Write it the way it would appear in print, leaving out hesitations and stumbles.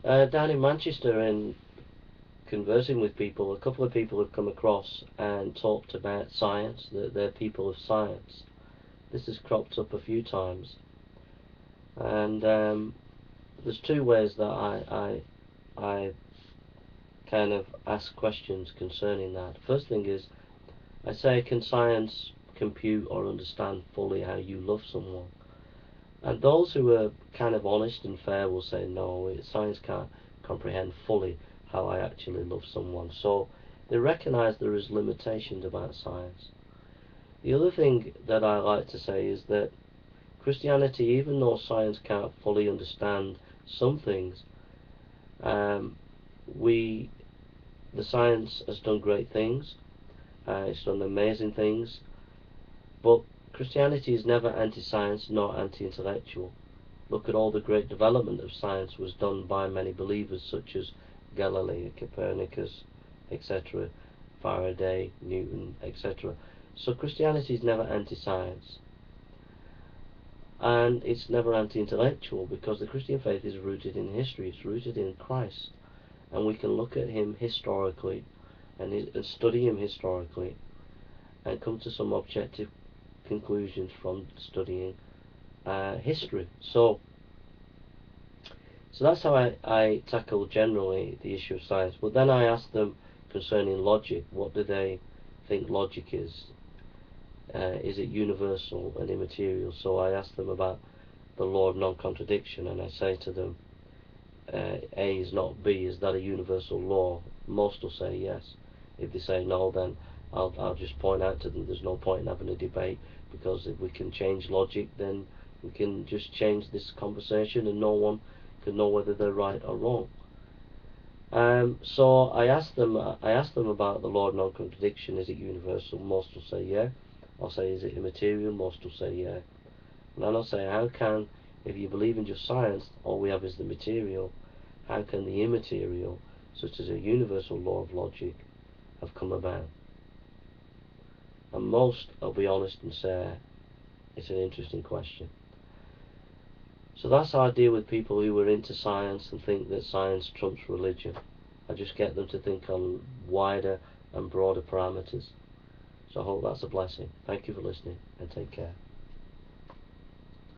Down in Manchester, in conversing with people, a couple of people have come across and talked about science, that they're people of science. This has cropped up a few times, and there's two ways that I kind of ask questions concerning that. First thing is, I say, can science compute or understand fully how you love someone? And those who are kind of honest and fair will say, no, science can't comprehend fully how I actually love someone. So they recognize there is limitations about science. The other thing that I like to say is that Christianity, even though science can't fully understand some things, um, we the science has done great things. It's done amazing things, but Christianity is never anti-science nor anti-intellectual. Look at all the great development of science was done by many believers such as Galileo, Copernicus, etc., Faraday, Newton, etc. So Christianity is never anti-science, and it's never anti-intellectual, because the Christian faith is rooted in history. It's rooted in Christ, and we can look at him historically and study him historically and come to some objective conclusions from studying history. So that's how I tackle generally the issue of science. But then I ask them concerning logic. What do they think logic is? Is it universal and immaterial? So I ask them about the law of non-contradiction, and I say to them, A is not B. Is that a universal law? Most will say yes. If they say no, then I'll just point out to them there's no point in having a debate, because if we can change logic, then we can just change this conversation and no one can know whether they're right or wrong. So I asked them about the law of non-contradiction. Is it universal? Most will say yeah. I'll say, is it immaterial? Most will say yeah. And then I'll say, how can, if you believe in just science, all we have is the material, how can the immaterial, such as a universal law of logic, have come about? And most will be honest and say it's an interesting question. So that's how I deal with people who are into science and think that science trumps religion. I just get them to think on wider and broader parameters. So I hope that's a blessing. Thank you for listening, and take care.